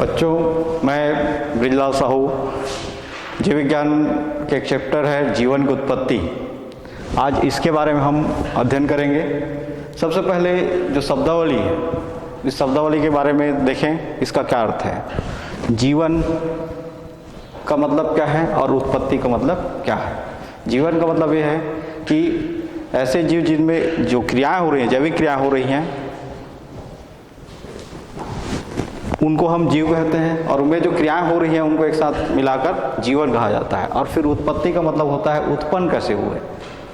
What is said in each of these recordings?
बच्चों, मैं ब्रिजलाल साहू, जीव विज्ञान के एक चैप्टर है जीवन की उत्पत्ति। आज इसके बारे में हम अध्ययन करेंगे। सबसे पहले जो शब्दावली है, इस शब्दावली के बारे में देखें, इसका क्या अर्थ है। जीवन का मतलब क्या है और उत्पत्ति का मतलब क्या है। जीवन का मतलब ये है कि ऐसे जीव जिनमें जो क्रियाएं हो रही हैं, जैविक क्रियाएं हो रही हैं, उनको हम जीव कहते हैं, और उनमें जो क्रियाएं हो रही हैं उनको एक साथ मिलाकर जीवन कहा जाता है। और फिर उत्पत्ति का मतलब होता है उत्पन्न कैसे हुए,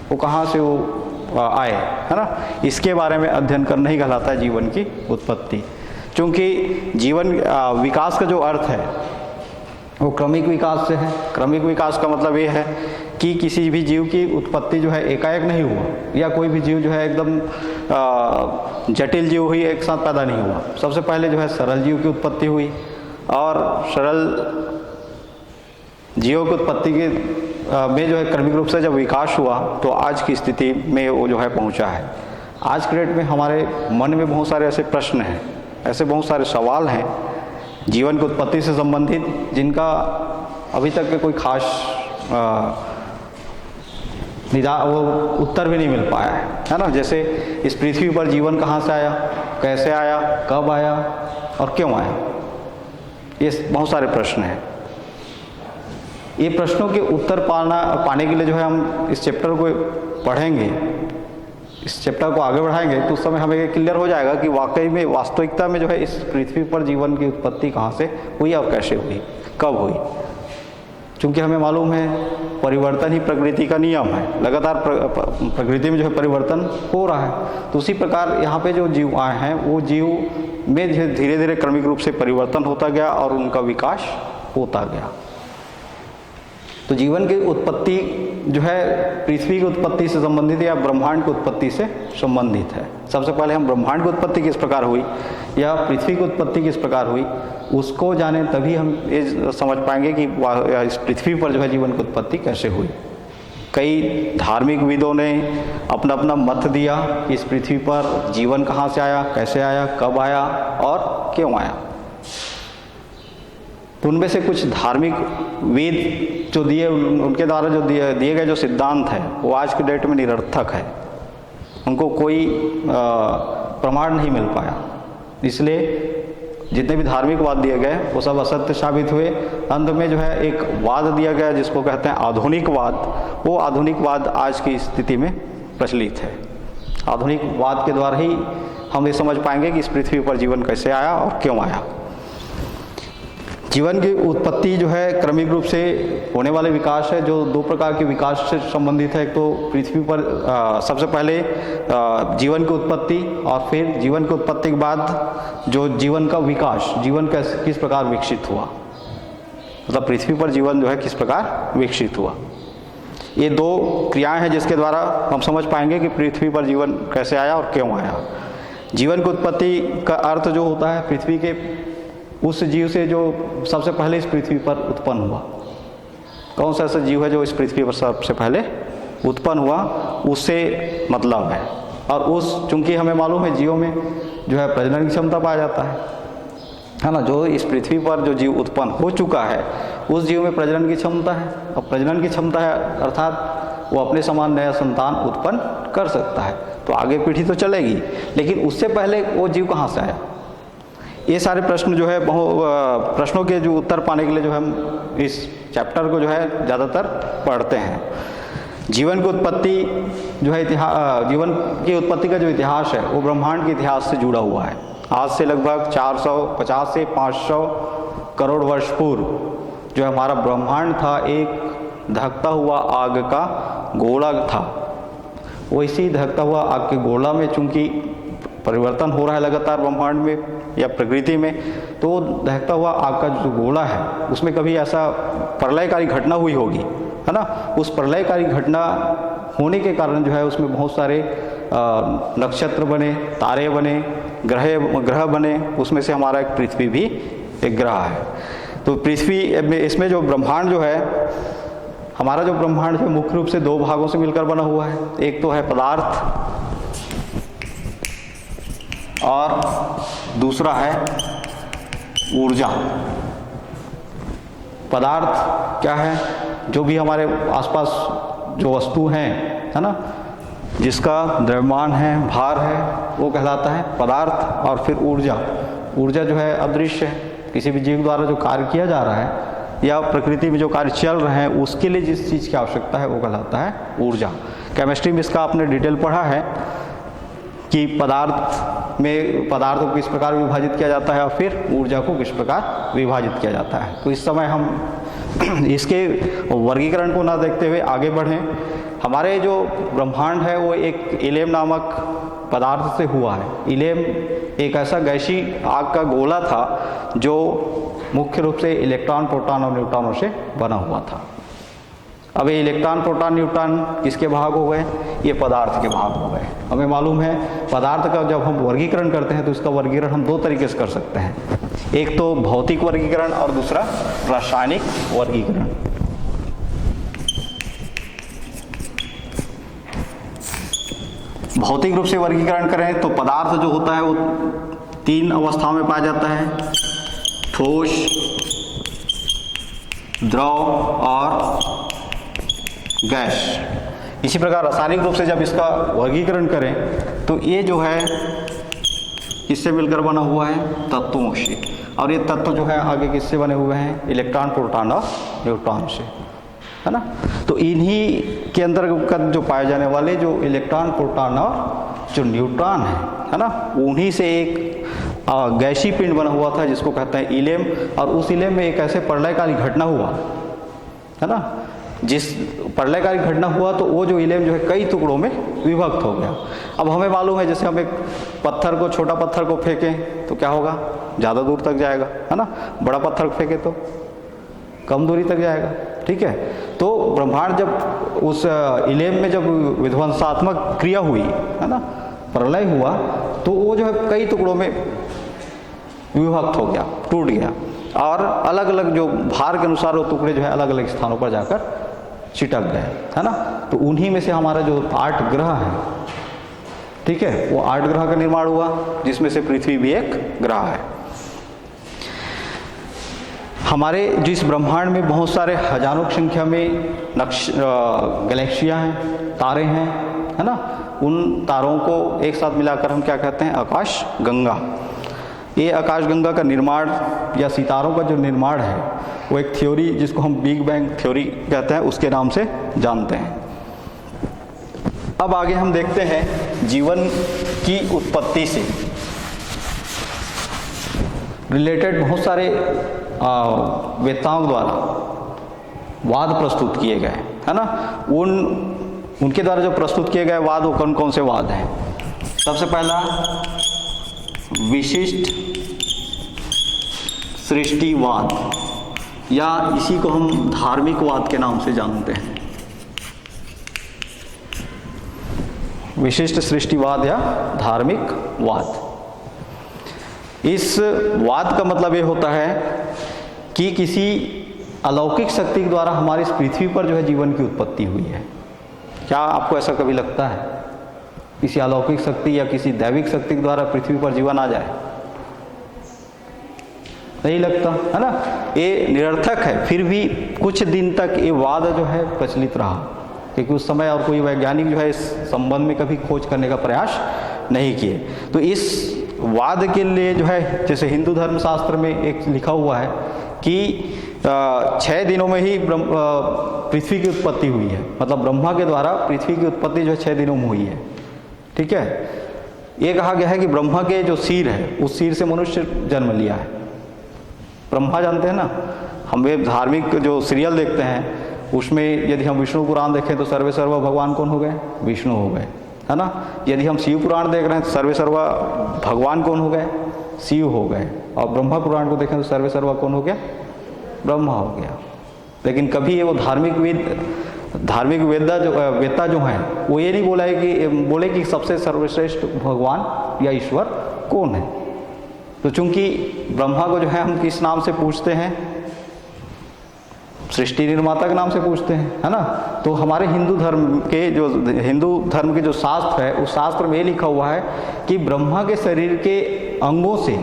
वो कहाँ से वो आए, है ना। इसके बारे में अध्ययन करना ही कहलाता है जीवन की उत्पत्ति। क्योंकि जीवन विकास का जो अर्थ है वो क्रमिक विकास से है। क्रमिक विकास का मतलब ये है कि किसी भी जीव की उत्पत्ति जो है एकाएक नहीं हुआ, या कोई भी जीव जो है एकदम जटिल जीव हुई एक साथ पैदा नहीं हुआ। सबसे पहले जो है सरल जीव की उत्पत्ति हुई, और सरल जीवों की उत्पत्ति के में जो है क्रमिक रूप से जब विकास हुआ तो आज की स्थिति में वो जो है पहुंचा है। आज के डेट में हमारे मन में बहुत सारे ऐसे प्रश्न हैं, ऐसे बहुत सारे सवाल हैं जीवन की उत्पत्ति से संबंधित, जिनका अभी तक के कोई खास वो उत्तर भी नहीं मिल पाया है ना। जैसे इस पृथ्वी पर जीवन कहाँ से आया, कैसे आया, कब आया और क्यों आया, ये बहुत सारे प्रश्न हैं। ये प्रश्नों के उत्तर पाने के लिए जो है हम इस चैप्टर को पढ़ेंगे, इस चैप्टर को आगे बढ़ाएंगे, तो उस समय हमें ये क्लियर हो जाएगा कि वाकई में वास्तविकता में जो है इस पृथ्वी पर जीवन की उत्पत्ति कहाँ से हुई और कैसे हुई, कब हुई। क्योंकि हमें मालूम है परिवर्तन ही प्रकृति का नियम है, लगातार प्रकृति में जो है परिवर्तन हो रहा है। तो उसी प्रकार यहाँ पे जो जीव आए हैं वो जीव में धीरे धीरे क्रमिक रूप से परिवर्तन होता गया और उनका विकास होता गया। तो जीवन की उत्पत्ति जो है पृथ्वी की उत्पत्ति से संबंधित या ब्रह्मांड की उत्पत्ति से संबंधित है। सबसे पहले हम ब्रह्मांड की उत्पत्ति किस प्रकार हुई या पृथ्वी की उत्पत्ति किस प्रकार हुई, उसको जाने तभी हम ये समझ पाएंगे कि इस पृथ्वी पर जो है जीवन की उत्पत्ति कैसे हुई। कई धार्मिक विदों ने अपना अपना मत दिया कि इस पृथ्वी पर जीवन कहाँ से आया, कैसे आया, कब आया और क्यों आया। तो उनमें से कुछ धार्मिक वेद जो दिए, उनके द्वारा जो दिए गए जो सिद्धांत है वो आज के डेट में निरर्थक है, उनको कोई प्रमाण नहीं मिल पाया। इसलिए जितने भी धार्मिक वाद दिए गए वो सब असत्य साबित हुए। अंत में जो है एक वाद दिया गया जिसको कहते हैं आधुनिकवाद। वो आधुनिकवाद आज की स्थिति में प्रचलित है। आधुनिकवाद के द्वारा ही हम ये समझ पाएंगे कि इस पृथ्वी पर जीवन कैसे आया और क्यों आया। जीवन की उत्पत्ति जो है क्रमिक रूप से होने वाले विकास है, जो दो प्रकार के विकास से संबंधित है। एक तो पृथ्वी पर सबसे पहले जीवन की उत्पत्ति, और फिर जीवन की उत्पत्ति के बाद जो जीवन का विकास, जीवन किस प्रकार विकसित हुआ, मतलब पृथ्वी पर जीवन जो है किस प्रकार विकसित हुआ। ये दो क्रियाएं हैं जिसके द्वारा हम समझ पाएंगे कि पृथ्वी पर जीवन कैसे आया और क्यों आया। जीवन की उत्पत्ति का अर्थ जो होता है पृथ्वी के उस जीव से जो सबसे पहले इस पृथ्वी पर उत्पन्न हुआ। कौन सा ऐसा जीव है जो इस पृथ्वी पर सबसे पहले उत्पन्न हुआ, उससे मतलब है। और उस चूंकि हमें मालूम है जीवों में जो है प्रजनन की क्षमता पाया जाता है ना। जो इस पृथ्वी पर जो जीव उत्पन्न हो चुका है उस जीव में प्रजनन की क्षमता है। और प्रजनन की क्षमता है अर्थात वो अपने समान नया संतान उत्पन्न कर सकता है, तो आगे पीढ़ी तो चलेगी। लेकिन उससे पहले वो जीव कहाँ से आया, ये सारे प्रश्न जो है प्रश्नों के जो उत्तर पाने के लिए जो हम इस चैप्टर को जो है ज़्यादातर पढ़ते हैं। जीवन की उत्पत्ति जो है जीवन की उत्पत्ति का जो इतिहास है वो ब्रह्मांड के इतिहास से जुड़ा हुआ है। आज से लगभग 450 से 500 करोड़ वर्ष पूर्व जो हमारा ब्रह्मांड था एक धकता हुआ आग का गोला था। वैसी धकता हुआ आग के गोला में चूंकि परिवर्तन हो रहा है लगातार ब्रह्मांड में या प्रकृति में, तो दहकता हुआ आग का जो गोला है उसमें कभी ऐसा प्रलयकारी घटना हुई होगी, है ना। उस प्रलयकारी घटना होने के कारण जो है उसमें बहुत सारे नक्षत्र बने, तारे बने, ग्रह बने। उसमें से हमारा एक पृथ्वी भी एक ग्रह है। तो पृथ्वी इसमें जो ब्रह्मांड जो है, हमारा जो ब्रह्मांड है मुख्य रूप से दो भागों से मिलकर बना हुआ है। एक तो है पदार्थ और दूसरा है ऊर्जा। पदार्थ क्या है? जो भी हमारे आसपास जो वस्तु हैं, है ना, जिसका द्रव्यमान है, भार है, वो कहलाता है पदार्थ। और फिर ऊर्जा। ऊर्जा जो है अदृश्य है, किसी भी जीव द्वारा जो कार्य किया जा रहा है या प्रकृति में जो कार्य चल रहे हैं उसके लिए जिस चीज़ की आवश्यकता है वो कहलाता है ऊर्जा। केमिस्ट्री में इसका आपने डिटेल पढ़ा है कि पदार्थ को किस प्रकार विभाजित किया जाता है और फिर ऊर्जा को किस प्रकार विभाजित किया जाता है। तो इस समय हम इसके वर्गीकरण को ना देखते हुए आगे बढ़ें। हमारे जो ब्रह्मांड है वो एक इलेम नामक पदार्थ से हुआ है। इलेम एक ऐसा गैसी आग का गोला था जो मुख्य रूप से इलेक्ट्रॉन, प्रोटॉन और न्यूट्रॉनों से बना हुआ था। अब ये इलेक्ट्रॉन, प्रोटॉन, न्यूट्रॉन किसके भाग हो गए? ये पदार्थ के भाग हो गए। हमें मालूम है पदार्थ का जब हम वर्गीकरण करते हैं तो इसका वर्गीकरण हम दो तरीके से कर सकते हैं, एक तो भौतिक वर्गीकरण और दूसरा रासायनिक वर्गीकरण। भौतिक रूप से वर्गीकरण करें तो पदार्थ जो होता है वो तीन अवस्थाओं में पाया जाता है, ठोस, द्रव और गैस। इसी प्रकार रासायनिक रूप से जब इसका वर्गीकरण करें तो ये जो है किससे मिलकर बना हुआ है? तत्वों से। और ये तत्व जो है आगे किससे बने हुए हैं? इलेक्ट्रॉन, प्रोटॉन और न्यूट्रॉन से, है ना। तो इन्हीं के अंतर्गत जो पाए जाने वाले जो इलेक्ट्रॉन, प्रोटॉन और जो न्यूट्रॉन है ना, उन्हीं से एक गैसीय पिंड बना हुआ था जिसको कहते हैं इलेम। और उस इलेम में एक ऐसे प्रलयकारी घटना हुआ, है ना, जिस प्रलयकारी घटना हुआ तो वो जो इलेम जो है कई टुकड़ों में विभक्त हो गया। अब हमें मालूम है जैसे हम एक पत्थर को, छोटा पत्थर को फेंकें तो क्या होगा? ज़्यादा दूर तक जाएगा, है ना। बड़ा पत्थर फेंके तो कम दूरी तक जाएगा, ठीक है। तो ब्रह्मांड जब उस इलेम में जब विध्वंसात्मक क्रिया हुई, है ना, प्रलय हुआ, तो वो जो है कई टुकड़ों में विभक्त हो गया, टूट गया। और अलग अलग जो भार के अनुसार वो टुकड़े जो है अलग अलग स्थानों पर जाकर चिटक गए, है ना। तो उन्हीं में से हमारा जो 8 ग्रह है, ठीक है, वो 8 ग्रह का निर्माण हुआ, जिसमें से पृथ्वी भी एक ग्रह है। हमारे जिस ब्रह्मांड में बहुत सारे हजारों की संख्या में गैलेक्सियाँ हैं, तारे हैं, है ना, उन तारों को एक साथ मिलाकर हम क्या कहते हैं? आकाश गंगा। ये आकाश गंगा का निर्माण या सितारों का जो निर्माण है वो एक थ्योरी जिसको हम बिग बैंग थ्योरी कहते हैं उसके नाम से जानते हैं। अब आगे हम देखते हैं जीवन की उत्पत्ति से रिलेटेड बहुत सारे वेत्ताओं द्वारा वाद प्रस्तुत किए गए, है ना। उनके द्वारा जो प्रस्तुत किए गए वाद वो कौन कौन से वाद हैं? सबसे पहला विशिष्ट सृष्टिवाद, या इसी को हम धार्मिकवाद के नाम से जानते हैं। विशिष्ट सृष्टिवाद या धार्मिकवाद। इस वाद का मतलब ये होता है कि किसी अलौकिक शक्ति के द्वारा हमारी इस पृथ्वी पर जो है जीवन की उत्पत्ति हुई है। क्या आपको ऐसा कभी लगता है किसी अलौकिक शक्ति या किसी दैविक शक्ति के द्वारा पृथ्वी पर जीवन आ जाए? नहीं लगता, है ना। ये निरर्थक है। फिर भी कुछ दिन तक ये वाद जो है प्रचलित रहा, क्योंकि उस समय और कोई वैज्ञानिक जो है इस संबंध में कभी खोज करने का प्रयास नहीं किए। तो इस वाद के लिए जो है, जैसे हिंदू धर्मशास्त्र में एक लिखा हुआ है कि 6 दिनों में ही पृथ्वी की उत्पत्ति हुई है। मतलब ब्रह्मा के द्वारा पृथ्वी की उत्पत्ति जो है 6 दिनों में हुई है, ठीक है। ये कहा गया है कि ब्रह्मा के जो सिर है उस सिर से मनुष्य जन्म लिया है। ब्रह्मा जानते हैं ना, हम वे धार्मिक जो सीरियल देखते हैं उसमें यदि हम विष्णु पुराण देखें तो सर्वे सर्वा भगवान कौन हो गए? विष्णु हो गए, है ना। यदि हम शिव पुराण देख रहे हैं तो सर्वे सर्वा भगवान कौन हो गए? शिव हो गए। और ब्रह्मा पुराण को देखें तो सर्वे सर्वा कौन हो गया? ब्रह्मा हो गया। लेकिन कभी वो धार्मिक वेत्ता जो हैं वो ये नहीं बोले कि सबसे सर्वश्रेष्ठ भगवान या ईश्वर कौन है। तो चूंकि ब्रह्मा को जो है हम किस नाम से पूछते हैं? सृष्टि निर्माता के नाम से पूछते हैं, है ना। तो हमारे हिंदू धर्म के जो शास्त्र है उस शास्त्र में ये लिखा हुआ है कि ब्रह्मा के शरीर के अंगों से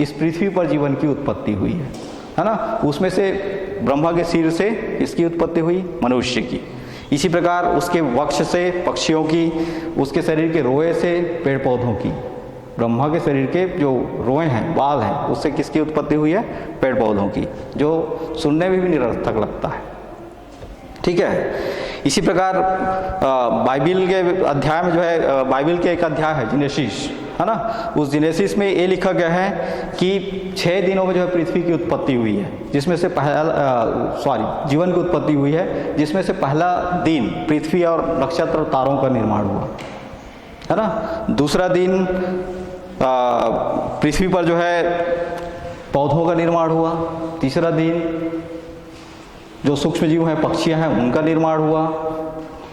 इस पृथ्वी पर जीवन की उत्पत्ति हुई है ना। उसमें से ब्रह्मा के सिर से इसकी उत्पत्ति हुई, मनुष्य की। इसी प्रकार उसके वक्ष से पक्षियों की, उसके शरीर के रोए से पेड़ पौधों की, ब्रह्मा के शरीर के जो रोए हैं, बाल हैं, उससे किसकी उत्पत्ति हुई है? पेड़ पौधों की, जो सुनने में भी निरर्थक लगता है। ठीक है। इसी प्रकार बाइबिल के अध्याय में जो है, बाइबिल के एक अध्याय है जिनेसिस, है ना। उस जिनेसिस में ये लिखा गया है कि 6 दिनों में जो है पृथ्वी की उत्पत्ति हुई है, जिसमें से जीवन की उत्पत्ति हुई है, जिसमें से पहला दिन पृथ्वी और नक्षत्र और तारों का निर्माण हुआ, है ना। दूसरा दिन पृथ्वी पर जो है पौधों का निर्माण हुआ। तीसरा दिन जो सूक्ष्म जीव हैं, पक्षियां हैं, उनका निर्माण हुआ,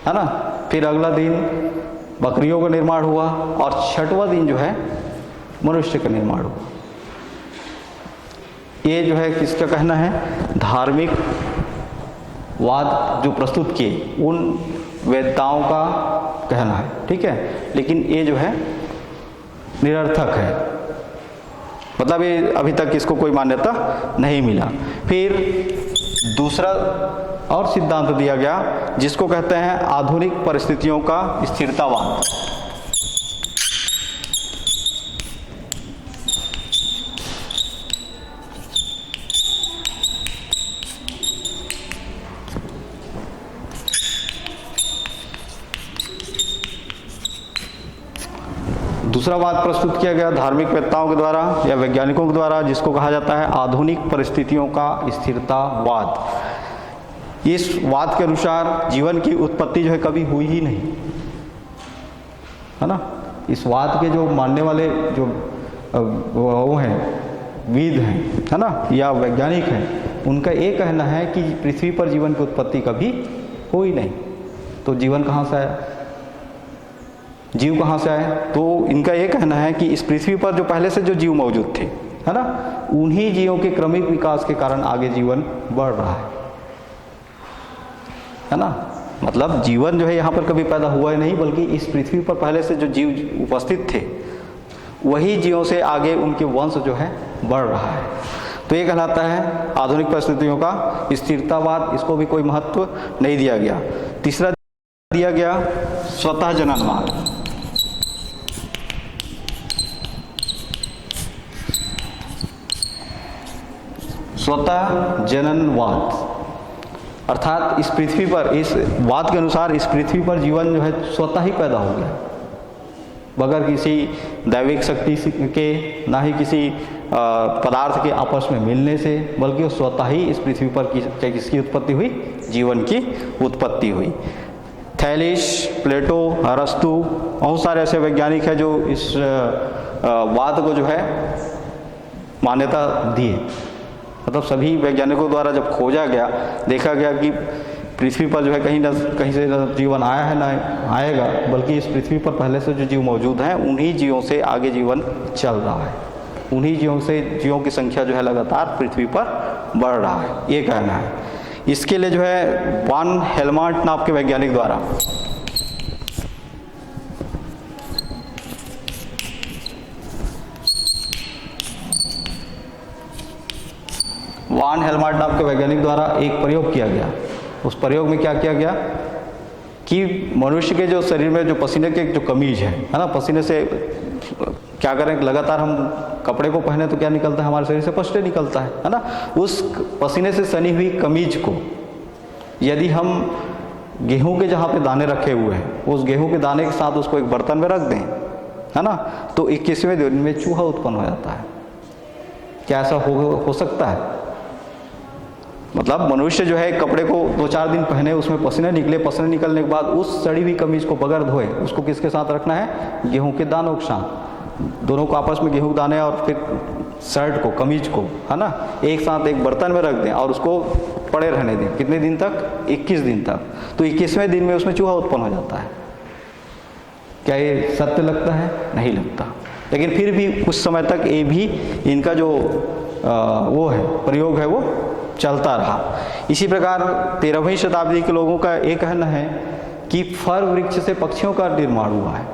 है ना। फिर अगला दिन बकरियों का निर्माण हुआ और 6वां दिन जो है मनुष्य का निर्माण हुआ। ये जो है किसका कहना है? धार्मिक वाद जो प्रस्तुत किए उन वेदताओं का कहना है। ठीक है। लेकिन ये जो है निरर्थक है, मतलब ये अभी तक इसको कोई मान्यता नहीं मिला। फिर दूसरा और सिद्धांत दिया गया जिसको कहते हैं आधुनिक परिस्थितियों का स्थिरतावाद। दूसरा बात प्रस्तुत किया गया धार्मिक वेत्ताओं के द्वारा या वैज्ञानिकों के द्वारा, जिसको कहा जाता है आधुनिक परिस्थितियों का स्थिरतावाद। इस वाद के अनुसार जीवन की उत्पत्ति जो है कभी हुई ही नहीं, है ना। इस वाद के जो मानने वाले जो वो हैं, विद हैं, है ना, या वैज्ञानिक हैं, उनका ये कहना है कि पृथ्वी पर जीवन की उत्पत्ति कभी हुई नहीं। तो जीवन कहाँ से आया? जीव कहाँ से आए? तो इनका ये कहना है कि इस पृथ्वी पर जो पहले से जो जीव मौजूद थे, है ना, उन्हीं जीवों के क्रमिक विकास के कारण आगे जीवन बढ़ रहा है ना। मतलब जीवन जो है यहाँ पर कभी पैदा हुआ ही नहीं, बल्कि इस पृथ्वी पर पहले से जो जीव उपस्थित थे वही जीवों से आगे उनके वंश जो है बढ़ रहा है। तो ये कहलाता है आधुनिक परिस्थितियों का स्थिरतावाद। इसको भी कोई महत्व नहीं दिया गया। तीसरा दिया गया स्वतः जननवाद। स्वतः जननवाद अर्थात इस पृथ्वी पर, इस वाद के अनुसार इस पृथ्वी पर जीवन जो है स्वतः ही पैदा हो गया, बगैर किसी दैविक शक्ति के, ना ही किसी पदार्थ के आपस में मिलने से, बल्कि वो स्वतः ही इस पृथ्वी पर किसकी उत्पत्ति हुई? जीवन की उत्पत्ति हुई। थैलिस, प्लेटो, अरस्तु, बहुत सारे ऐसे वैज्ञानिक हैं जो इस वाद को जो है मान्यता दिए। मतलब सभी वैज्ञानिकों द्वारा जब खोजा गया, देखा गया कि पृथ्वी पर जो है कहीं से न जीवन आया है ना आएगा, बल्कि इस पृथ्वी पर पहले से जो जीव मौजूद हैं उन्हीं जीवों से आगे जीवन चल रहा है। उन्हीं जीवों की संख्या जो है लगातार पृथ्वी पर बढ़ रहा है, ये कहना है। इसके लिए जो है वान हेलमॉन्ट नाम के वैज्ञानिक द्वारा एक प्रयोग किया गया। उस प्रयोग में क्या किया गया कि मनुष्य के जो शरीर में जो पसीने के जो कमीज है ना, पसीने से क्या करें, लगातार हम कपड़े को पहने तो क्या निकलता है? हमारे शरीर से पसीना निकलता है ना। उस पसीने से सनी हुई कमीज को यदि हम गेहूं के जहाँ पे दाने रखे हुए हैं, उस गेहूं के दाने के साथ उसको एक बर्तन में रख दें, है ना, तो 21वें दिन में चूहा उत्पन्न हो जाता है। क्या ऐसा हो सकता है? मतलब मनुष्य जो है कपड़े को 2-4 दिन पहने, उसमें पसीने निकले, पसीने निकलने के बाद उस सड़ी हुई कमीज को बगैर धोए उसको किसके साथ रखना है? गेहूं के दानों के साथ। दोनों को आपस में, गेहूं के दाने और फिर शर्ट को, कमीज को, है ना, एक साथ एक बर्तन में रख दें और उसको पड़े रहने दें। कितने दिन तक? 21 दिन तक। तो 21वें दिन में उसमें चूहा उत्पन्न हो जाता है। क्या ये सत्य लगता है? नहीं लगता। लेकिन फिर भी कुछ समय तक ये भी इनका जो वो है प्रयोग है वो चलता रहा। इसी प्रकार 13वीं शताब्दी के लोगों का ये कहना है कि फर वृक्ष से पक्षियों का निर्माण हुआ है।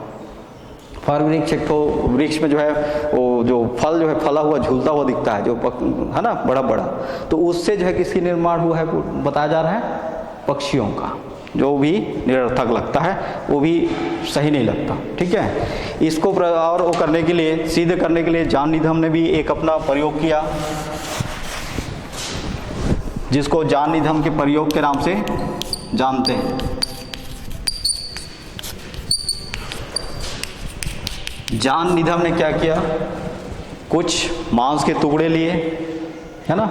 फर वृक्ष एक तो वृक्ष में जो है वो जो फल जो है फला हुआ झूलता हुआ दिखता है, जो है ना बड़ा बड़ा, तो उससे जो है किसकी निर्माण हुआ है बताया जा रहा है, पक्षियों का। जो भी निरर्थक लगता है वो भी सही नहीं लगता, ठीक है। इसको और वो करने के लिए, सिद्ध करने के लिए जॉन नीधम ने भी एक अपना प्रयोग किया, जिसको जॉन नीधम के प्रयोग के नाम से जानते हैं। जॉन नीधम ने क्या किया, कुछ मांस के टुकड़े लिए, है ना,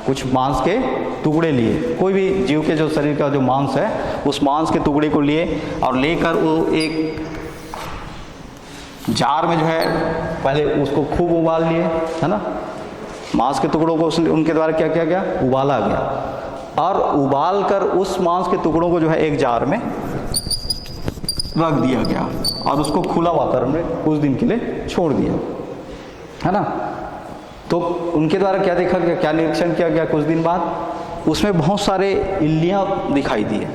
कुछ मांस के टुकड़े लिए, कोई भी जीव के जो शरीर का जो मांस है उस मांस के टुकड़े को लिए और लेकर वो एक जार में जो है पहले उसको खूब उबाल लिए, है ना, मांस के टुकड़ों को उनके द्वारा क्या किया गया, उबाला गया, और उबाल कर उस मांस के टुकड़ों को जो है एक जार में रख दिया गया और उसको खुला वातावरण में कुछ दिन के लिए छोड़ दिया, है ना। तो उनके द्वारा क्या देखा गया, क्या निरीक्षण किया गया, कुछ दिन बाद उसमें बहुत सारे इल्लियाँ दिखाई दिए,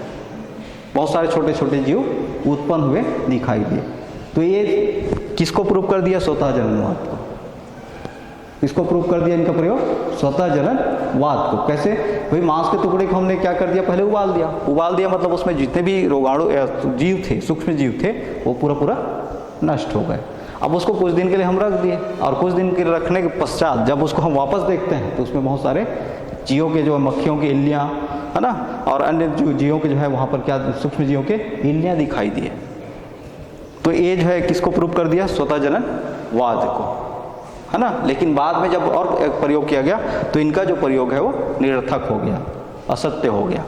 बहुत सारे छोटे छोटे जीव उत्पन्न हुए दिखाई दिए। तो ये किसको प्रूव कर दिया, स्वतः जननवाद को। किसको प्रूव कर दिया इनका प्रयोग, स्वतः जननवाद को। कैसे भाई, मांस के टुकड़े को हमने क्या कर दिया, पहले उबाल दिया। उबाल दिया मतलब उसमें जितने भी रोगाणु जीव थे, सूक्ष्म जीव थे, वो पूरा पूरा नष्ट हो गए। अब उसको कुछ दिन के लिए हम रख दिए और कुछ दिन के रखने के पश्चात जब उसको हम वापस देखते हैं तो उसमें बहुत सारे जीवों के जो मक्खियों की इल्लियाँ, है ना, और अन्य जो जीवों के जो है वहाँ पर क्या सूक्ष्म जीवों के इल्लियाँ दिखाई दिए। तो ये जो है किसको प्रूव कर दिया, स्वतः जननवाद को, है ना। लेकिन बाद में जब और एक प्रयोग किया गया तो इनका जो प्रयोग है वो निरर्थक हो गया, असत्य हो गया।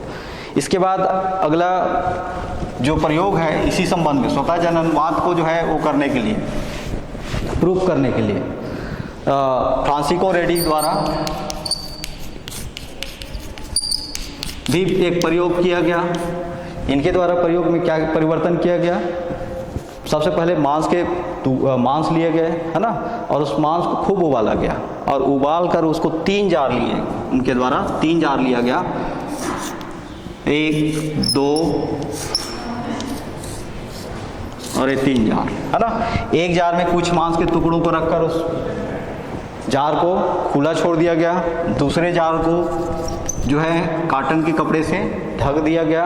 इसके बाद अगला जो प्रयोग है इसी संबंध में स्वतः जननवाद को जो है वो करने के लिए, प्रूव करने के लिए फ्रांसिस्को रेडी द्वारा भी एक प्रयोग किया गया। इनके द्वारा प्रयोग में क्या परिवर्तन किया गया, सबसे पहले मांस लिए गए, है ना, और उस मांस को खूब उबाला गया और उबाल कर उसको 3 जार लिए, उनके द्वारा 3 जार लिया गया, 1, 2 और ये 3 जार, है ना। एक जार में कुछ मांस के टुकड़ों को रखकर उस जार को खुला छोड़ दिया गया, दूसरे जार को जो है काटन के कपड़े से ढक दिया गया,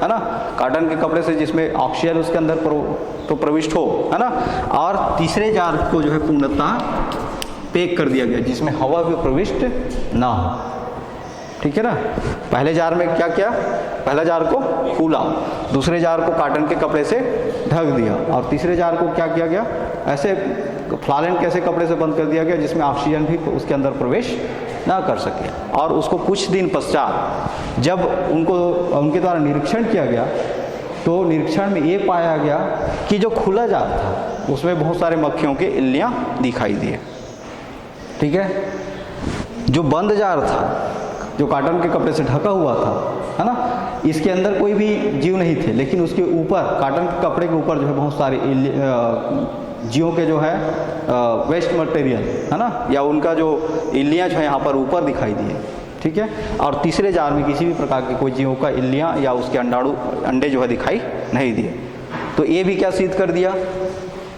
है ना, काटन के कपड़े से जिसमें ऑक्सीजन उसके अंदर तो प्रविष्ट हो, है ना, और तीसरे जार को जो है पूर्णतः पैक कर दिया गया जिसमें हवा भी प्रविष्ट ना हो, ठीक है ना। पहले जार में क्या किया, पहला जार को खुला, दूसरे जार को काटन के कपड़े से ढक दिया और तीसरे जार को क्या किया गया, ऐसे फ्लालेंट के ऐसे कपड़े से बंद कर दिया गया जिसमें ऑक्सीजन भी उसके अंदर प्रवेश ना कर सके। और उसको कुछ दिन पश्चात जब उनके द्वारा निरीक्षण किया गया तो निरीक्षण में ये पाया गया कि जो खुला जार था उसमें बहुत सारे मक्खियों के इल्लियाँ दिखाई दिए, ठीक है। जो बंद जार था, जो काटन के कपड़े से ढका हुआ था, है ना, इसके अंदर कोई भी जीव नहीं थे, लेकिन उसके ऊपर काटन के कपड़े के ऊपर जो है बहुत सारे जीवों के जो है वेस्ट मटेरियल, है ना, या उनका जो इल्लियाँ जो है यहाँ पर ऊपर दिखाई दिए, ठीक है। और तीसरे जार में किसी भी प्रकार के कोई जीवों का इल्लियाँ या उसके अंडे जो है दिखाई नहीं दिए। तो ये भी क्या सिद्ध कर दिया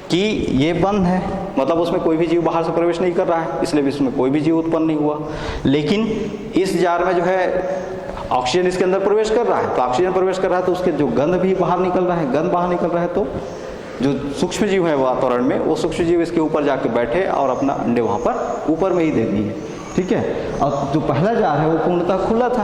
कि ये बंद है, मतलब उसमें कोई भी जीव बाहर से प्रवेश नहीं कर रहा है, इसलिए भी उसमें कोई भी जीव उत्पन्न नहीं हुआ। लेकिन इस जार में जो है ऑक्सीजन इसके अंदर प्रवेश कर रहा है, तो ऑक्सीजन प्रवेश कर रहा है तो उसके जो गंध भी बाहर निकल रहा है, गंध बाहर निकल रहा है, तो जो सूक्ष्म जीव है वातावरण में वो सूक्ष्म जीव इसके ऊपर जाके बैठे और अपना अंडे वहाँ पर ऊपर में ही दे दिए, ठीक है। और जो पहला जार है वो पूर्णतः खुला था,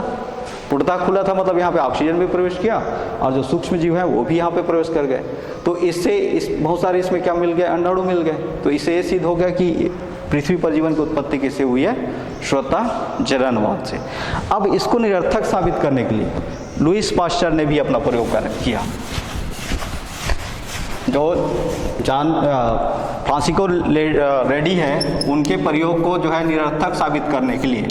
पूर्णतः खुला था मतलब यहाँ पे ऑक्सीजन भी प्रवेश किया और जो सूक्ष्म जीव है वो भी यहाँ पे प्रवेश कर गए। तो इससे बहुत सारे इसमें क्या मिल गए, अंडाणु मिल गए। तो इससे ये सिद्ध हो गया कि पृथ्वी पर जीवन की उत्पत्ति किससे हुई है, स्वतः जननवाद से। अब इसको निरर्थक साबित करने के लिए लुईस पास्चर ने भी अपना प्रयोग किया। जो फ्रांसिस्को रेडी है उनके प्रयोग को जो है निरर्थक साबित करने के लिए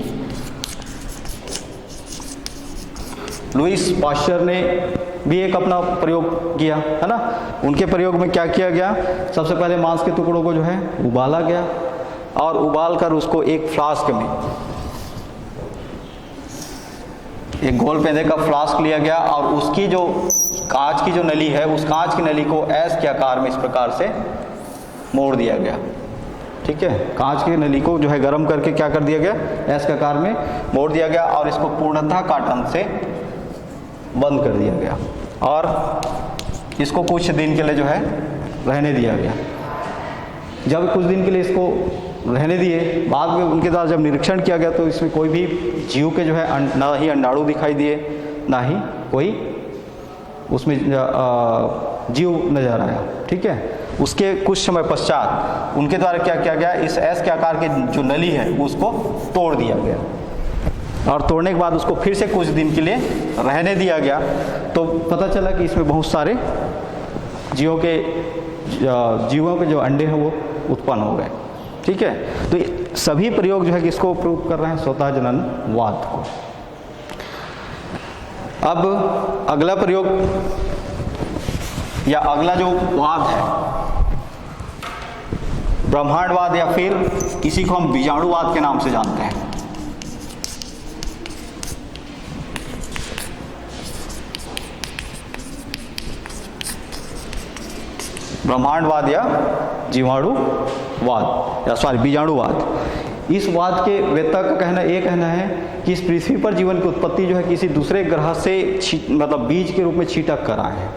लुईस पास्चर ने भी एक अपना प्रयोग किया, है ना। उनके प्रयोग में क्या किया गया, सबसे पहले मांस के टुकड़ों को जो है उबाला गया और उबाल कर उसको एक फ्लास्क में, एक गोल पेंदे का फ्लास्क लिया गया और उसकी जो कांच की जो नली है उस कांच की नली को ऐस के आकार में इस प्रकार से मोड़ दिया गया। ठीक है, कांच की नली को जो है गर्म करके क्या कर दिया गया, एस के आकार में मोड़ दिया गया और इसको पूर्णतः काटन से बंद कर दिया गया और इसको कुछ दिन के लिए जो है रहने दिया गया। जब कुछ दिन के लिए इसको रहने दिए, बाद में उनके द्वारा जब निरीक्षण किया गया तो इसमें कोई भी जीव के जो है ना ही अंडाणु दिखाई दिए, ना ही कोई उसमें जीव नजर आया। ठीक है, उसके कुछ समय पश्चात उनके द्वारा क्या किया गया, इस एस के आकार की जो नली है उसको तोड़ दिया गया और तोड़ने के बाद उसको फिर से कुछ दिन के लिए रहने दिया गया। तो पता चला कि इसमें बहुत सारे जीवों के जो अंडे हैं वो उत्पन्न हो गए। ठीक है, तो ये सभी प्रयोग जो है किसको प्रूव कर रहे हैं, स्वतः जननवाद को। अब अगला प्रयोग या अगला जो वाद है ब्रह्मांडवाद, या फिर इसी को हम बीजाणुवाद के नाम से जानते हैं। ब्रह्मांडवाद या जीवाणुवाद या सॉरी बीजाणुवाद। इस वाद के वेत्ता का कहना है कि इस पृथ्वी पर जीवन की उत्पत्ति जो है किसी दूसरे ग्रह से मतलब बीज के रूप में छिटक कर आए हैं।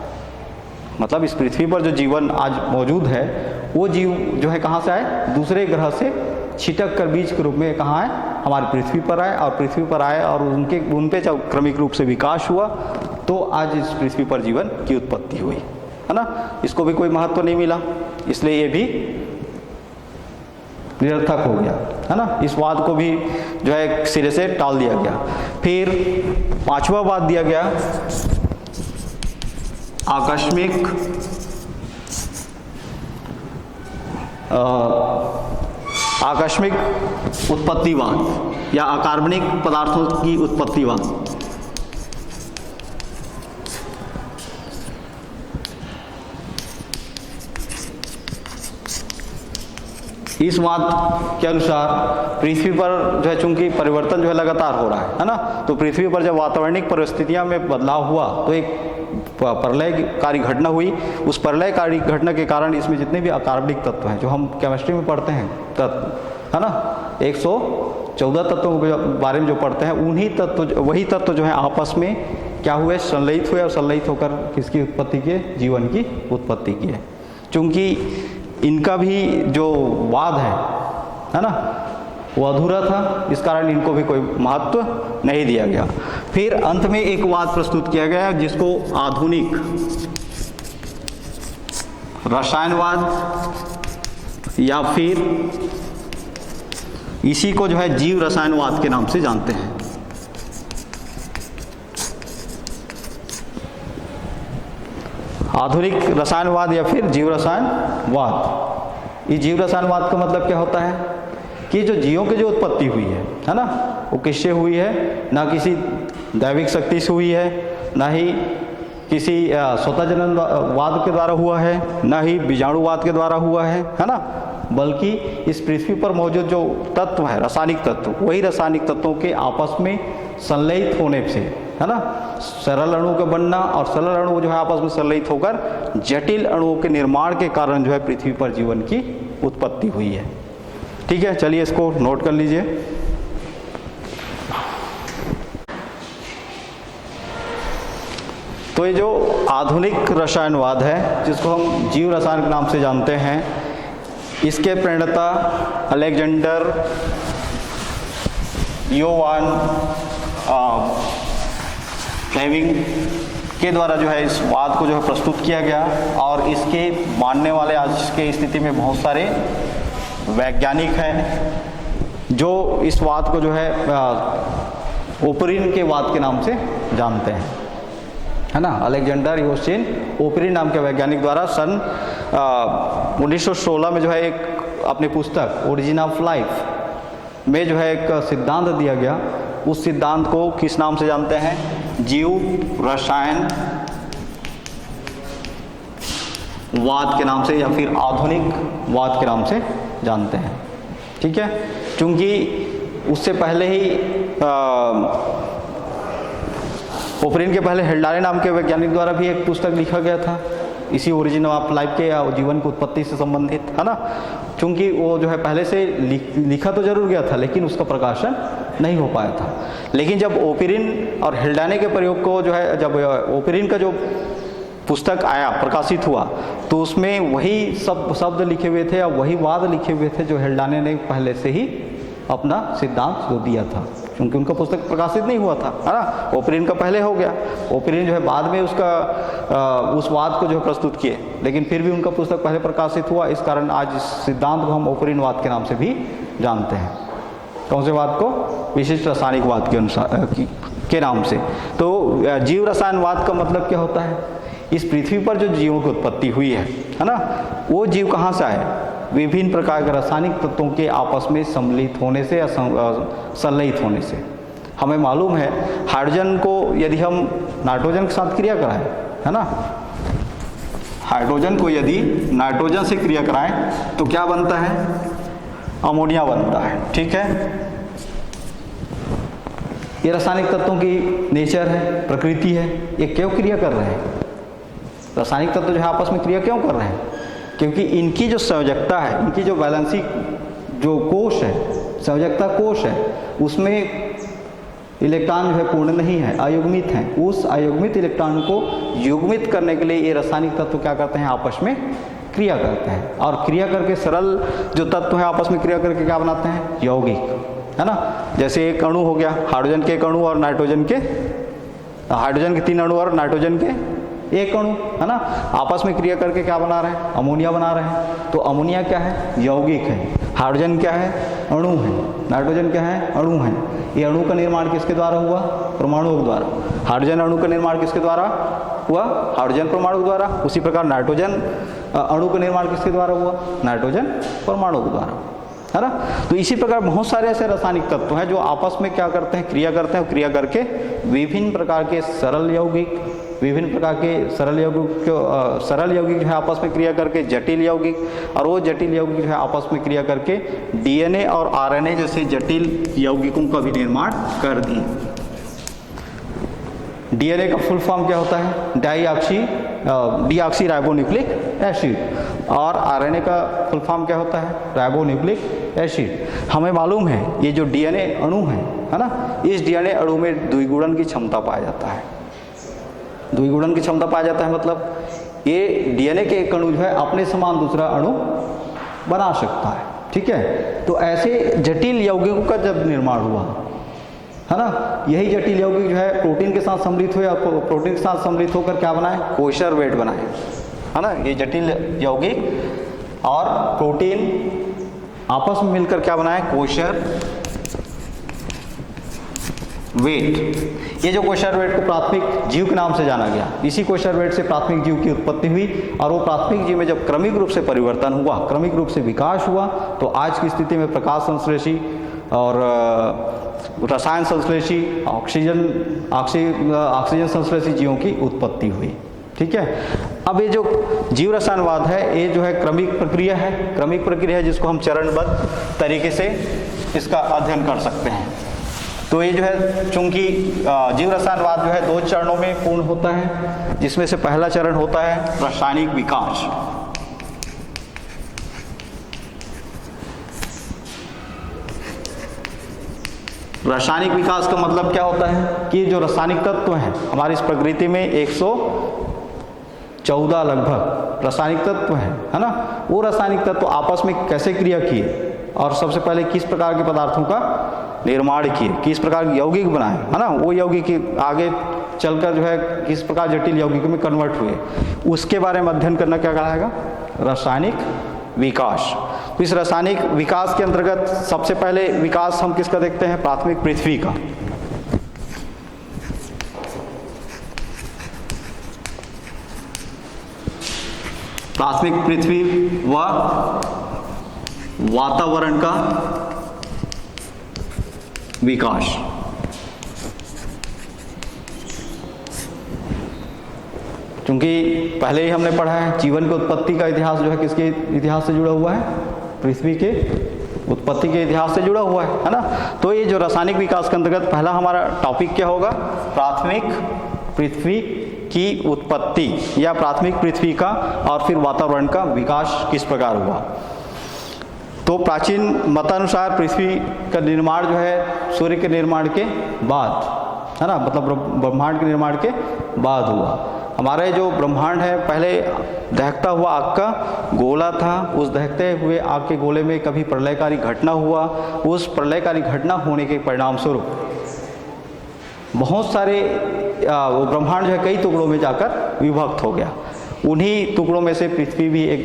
मतलब इस पृथ्वी पर जो जीवन आज मौजूद है वो जीव जो है कहाँ से आए, दूसरे ग्रह से छिटक कर बीज के रूप में कहाँ आए, हमारी पृथ्वी पर आए और पृथ्वी पर आए और उन पे जब क्रमिक रूप से विकास हुआ तो आज इस पृथ्वी पर जीवन की उत्पत्ति हुई, है ना। इसको भी कोई महत्व नहीं मिला, इसलिए ये भी निरर्थक हो गया, है ना। इस वाद को भी जो है सिरे से टाल दिया गया। फिर पांचवा वाद दिया गया आकस्मिक उत्पत्तिवाद या अकार्बनिक पदार्थों की उत्पत्तिवाद। इस वाद के अनुसार पृथ्वी पर जो है चूंकि परिवर्तन जो है लगातार हो रहा है ना, तो पृथ्वी पर जब वातावरणिक परिस्थितियां में बदलाव हुआ तो एक प्रलयकारी घटना हुई। उस प्रलयकारी घटना के कारण इसमें जितने भी अकार्बनिक तत्व हैं जो हम केमिस्ट्री में पढ़ते हैं तत्व, है ना, 114 तत्वों के बारे में जो पढ़ते हैं वही तत्व जो है आपस में क्या हुए, संलयित हुए और संलयित होकर किसकी उत्पत्ति किए, जीवन की उत्पत्ति की है। चूंकि इनका भी जो वाद है ना, वो अधूरा था, इस कारण इनको भी कोई महत्व नहीं दिया गया। फिर अंत में एक वाद प्रस्तुत किया गया जिसको आधुनिक रसायनवाद या फिर इसी को जो है जीव रसायनवाद के नाम से जानते हैं। आधुनिक रसायनवाद या फिर जीव रसायनवाद। ये जीव रसायनवाद का मतलब क्या होता है कि जो जीवों की जो उत्पत्ति हुई है ना, वो किससे हुई है, ना किसी दैविक शक्ति से हुई है, ना ही किसी स्वतः जननवाद के द्वारा हुआ है, ना ही बीजाणुवाद के द्वारा हुआ है ना, बल्कि इस पृथ्वी पर मौजूद जो तत्व है, रासायनिक तत्व, वही रासायनिक तत्वों के आपस में संलयित होने से, है ना, सरल अणु का बनना और सरल अणु जो है आपस में संलयित होकर जटिल अणुओं के निर्माण के कारण जो है पृथ्वी पर जीवन की उत्पत्ति हुई है। ठीक है, चलिए इसको नोट कर लीजिए। तो ये जो आधुनिक रसायनवाद है जिसको हम जीव रसायन के नाम से जानते हैं, इसके प्रणेता अलेक्जेंडर योवान फ्लेमिंग के द्वारा जो है इस वाद को जो है प्रस्तुत किया गया और इसके मानने वाले आज की स्थिति में बहुत सारे वैज्ञानिक हैं जो इस वाद को जो है ओपरिन के वाद के नाम से जानते हैं, है ना। अलेक्जेंडर योसिन ओपरिन नाम के वैज्ञानिक द्वारा सन 1916 में जो है एक अपनी पुस्तक ओरिजिन ऑफ लाइफ में जो है एक सिद्धांत दिया गया। उस सिद्धांत को किस नाम से जानते हैं, जीव रसायन वाद के नाम से या फिर आधुनिक वाद के नाम से जानते हैं। ठीक है, क्योंकि उससे पहले ही ओपरिन के पहले हेल्डारे नाम के वैज्ञानिक द्वारा भी एक पुस्तक लिखा गया था, इसी ओरिजिन ऑफ लाइफ के या जीवन की उत्पत्ति से संबंधित, है ना। क्योंकि वो जो है पहले से लिखा तो जरूर गया था, लेकिन उसका प्रकाशन नहीं हो पाया था। लेकिन जब ओपेरिन और हेल्डाने के प्रयोग को जो है, जब ओपेरिन का जो पुस्तक आया, प्रकाशित हुआ, तो उसमें वही सब शब्द लिखे हुए थे या वही वाद लिखे हुए थे जो हेल्डाने ने पहले से ही अपना सिद्धांत जो दिया था, क्योंकि उनका पुस्तक प्रकाशित नहीं हुआ था, है ना। ओपेरिन का पहले हो गया, ओपेरिन जो है बाद में उसका उस वाद को जो है प्रस्तुत किए, लेकिन फिर भी उनका पुस्तक पहले प्रकाशित हुआ। इस कारण आज इस सिद्धांत को हम ओपेरिनवाद के नाम से भी जानते हैं। कौन से वाद को? विशिष्ट रासायनिकवाद के अनुसार के नाम से। तो जीव रसायनवाद का मतलब क्या होता है? इस पृथ्वी पर जो जीवों की उत्पत्ति हुई है ना, वो जीव कहाँ से आए? विभिन्न प्रकार के रासायनिक तत्वों के आपस में सम्मिलित होने से या संलयित होने से। हमें मालूम है हाइड्रोजन को यदि हम नाइट्रोजन के साथ क्रिया कराएं, है ना, हाइड्रोजन को यदि नाइट्रोजन से क्रिया कराएं तो क्या बनता है? अमोनिया बनता है, ठीक है। ये रासायनिक तत्वों की नेचर है, प्रकृति है। ये क्यों क्रिया कर रहे हैं? रासायनिक तत्व जो है आपस में क्रिया क्यों कर रहे हैं? क्योंकि इनकी जो संयोजकता है, इनकी जो बैलेंसी जो कोश है, संयोजकता कोश है, उसमें इलेक्ट्रॉन जो है पूर्ण नहीं है, अयुग्मित हैं। उस अयुग्मित इलेक्ट्रॉन को युग्मित करने के लिए ये रासायनिक तत्व क्या करते हैं? आपस में क्रिया करते हैं। और क्रिया करके सरल जो तत्व है आपस में क्रिया करके क्या बनाते हैं? यौगिक, है ना। जैसे एक अणु हो गया, हाइड्रोजन के एक अणु और नाइट्रोजन के, हाइड्रोजन के 3 अणु और नाइट्रोजन के एक अणु, है ना, आपस में क्रिया करके क्या बना रहे हैं? अमोनिया बना रहे हैं। तो अमोनिया क्या है? यौगिक है। हाइड्रोजन क्या है? अणु है। नाइट्रोजन क्या है? अणु है। ये अणु का निर्माण किसके द्वारा हुआ? परमाणुओं के द्वारा। हाइड्रोजन अणु का निर्माण किसके द्वारा हुआ? हाइड्रोजन परमाणु के द्वारा। उसी प्रकार नाइट्रोजन अणु का निर्माण किसके द्वारा हुआ? नाइट्रोजन परमाणु के द्वारा, है ना। तो इसी प्रकार बहुत सारे ऐसे रासायनिक तत्व हैं जो आपस में क्या करते हैं? क्रिया करते हैं। क्रिया करके विभिन्न प्रकार के सरल यौगिक, विभिन्न प्रकार के सरल यौगिक जो है आपस में क्रिया करके जटिल यौगिक, और वो जटिल यौगिक जो है आपस में क्रिया करके डीएनए और आरएनए जैसे जटिल यौगिकों का भी निर्माण कर दिए। डीएनए का फुल फॉर्म क्या होता है? Deoxy ribonucleic acid. और आरएनए का फुल फॉर्म क्या होता है? Ribonucleic acid. हमें मालूम है ये जो डीएनए अणु है ना, इस डीएनए अणु में द्विगुणन की क्षमता पाया जाता है। द्विगुणन की क्षमता पाया जाता है मतलब ये डीएनए के एक अणु जो है अपने समान दूसरा अणु बना सकता है, ठीक है। तो ऐसे जटिल यौगिकों का जब निर्माण हुआ, है ना, यही जटिल यौगिक जो है प्रोटीन के साथ सम्मिलित हुए, प्रोटीन के साथ सम्मिलित होकर क्या बनाए? कोशर वेट बनाए, है ना। ये जटिल यौगिक और प्रोटीन आपस में मिलकर क्या बनाए? Kosher weight. ये जो कोशर वेट को प्राथमिक जीव के नाम से जाना गया। इसी कोशर वेट से प्राथमिक जीव की उत्पत्ति हुई, और वो प्राथमिक जीव में जब क्रमिक रूप से परिवर्तन हुआ, क्रमिक रूप से विकास हुआ, तो आज की स्थिति में प्रकाश संश्लेषी और रसायन संश्लेषी, ऑक्सीजन संश्लेषी जीवों की उत्पत्ति हुई, ठीक है। अब ये जो जीव रसायनवाद है, ये जो है क्रमिक प्रक्रिया है। क्रमिक प्रक्रिया है जिसको हम चरणबद्ध तरीके से इसका अध्ययन कर सकते हैं। तो ये जो है, चूंकि जीव रसायनवाद जो है 2 चरणों में पूर्ण होता है, जिसमें से पहला चरण होता है रासायनिक विकास। रासायनिक विकास का मतलब क्या होता है कि जो रासायनिक तत्व हैं हमारी इस प्रकृति में 114 लगभग रासायनिक तत्व हैं, है ना। वो रासायनिक तत्व आपस में कैसे क्रिया किए और सबसे पहले किस प्रकार के पदार्थों का निर्माण किए, किस प्रकार के यौगिक बनाए, है ना। वो यौगिक आगे चलकर जो है किस प्रकार जटिल यौगिक में कन्वर्ट हुए, उसके बारे में अध्ययन करना क्या कहलाएगा? रासायनिक विकास। तो इस रासायनिक विकास के अंतर्गत सबसे पहले विकास हम किसका देखते हैं? प्राथमिक पृथ्वी का। प्राथमिक पृथ्वी व वातावरण का विकास। क्योंकि पहले ही हमने पढ़ा है जीवन की उत्पत्ति का इतिहास जो है किसके इतिहास से जुड़ा हुआ है? पृथ्वी के उत्पत्ति के इतिहास से जुड़ा हुआ है ना। तो ये जो रासायनिक विकास के अंतर्गत पहला हमारा टॉपिक क्या होगा? प्राथमिक पृथ्वी की उत्पत्ति या प्राथमिक पृथ्वी का और फिर वातावरण का विकास किस प्रकार हुआ। तो प्राचीन मतानुसार पृथ्वी का निर्माण जो है सूर्य के निर्माण के बाद, है ना, मतलब ब्रह्मांड के निर्माण के बाद हुआ। हमारे जो ब्रह्मांड है पहले दहकता हुआ आग का गोला था, उस दहकते हुए आग के गोले में कभी प्रलयकारी घटना हुआ, उस प्रलयकारी घटना होने के परिणाम स्वरूप बहुत सारे वो ब्रह्मांड जो है कई टुकड़ों में जाकर विभक्त हो गया। उन्हीं टुकड़ों में से पृथ्वी भी एक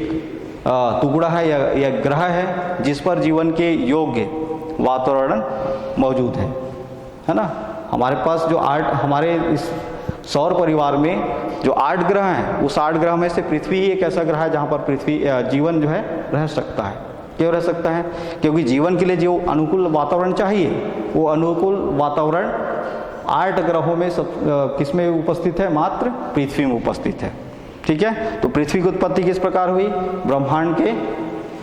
टुकड़ा है या ग्रह है जिस पर जीवन के योग्य वातावरण मौजूद है ना। हमारे पास जो हमारे इस सौर परिवार में जो 8 ग्रह हैं, उस 8 ग्रह में से पृथ्वी एक ऐसा ग्रह है जहाँ पर पृथ्वी जीवन जो है रह सकता है। क्यों रह सकता है? क्योंकि जीवन के लिए जो अनुकूल वातावरण चाहिए वो अनुकूल वातावरण 8 ग्रहों में किसमें उपस्थित है? मात्र पृथ्वी में उपस्थित है। ठीक है, तो पृथ्वी की उत्पत्ति किस प्रकार हुई?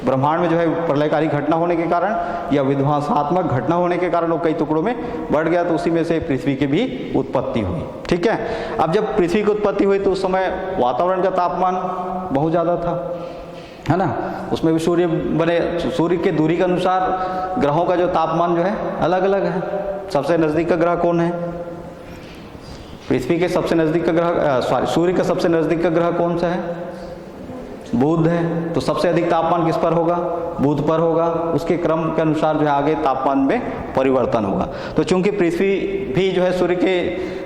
ब्रह्मांड में जो है प्रलयकारी घटना होने के कारण या विध्वंसात्मक घटना होने के कारण वो कई टुकड़ों में बढ़ गया, तो उसी में से पृथ्वी की भी उत्पत्ति हुई। ठीक है, अब जब पृथ्वी की उत्पत्ति हुई तो उस समय वातावरण का तापमान बहुत ज़्यादा था, है ना। उसमें भी सूर्य बने, सूर्य के दूरी के अनुसार ग्रहों का जो तापमान जो है अलग अलग है। सबसे नज़दीक का ग्रह कौन है? पृथ्वी के सबसे नज़दीक का ग्रह सूर्य का सबसे नज़दीक का ग्रह कौन सा है? बुध है। तो सबसे अधिक तापमान किस पर होगा? बुध पर होगा। उसके क्रम के अनुसार जो है आगे तापमान में परिवर्तन होगा। तो चूंकि पृथ्वी भी जो है सूर्य के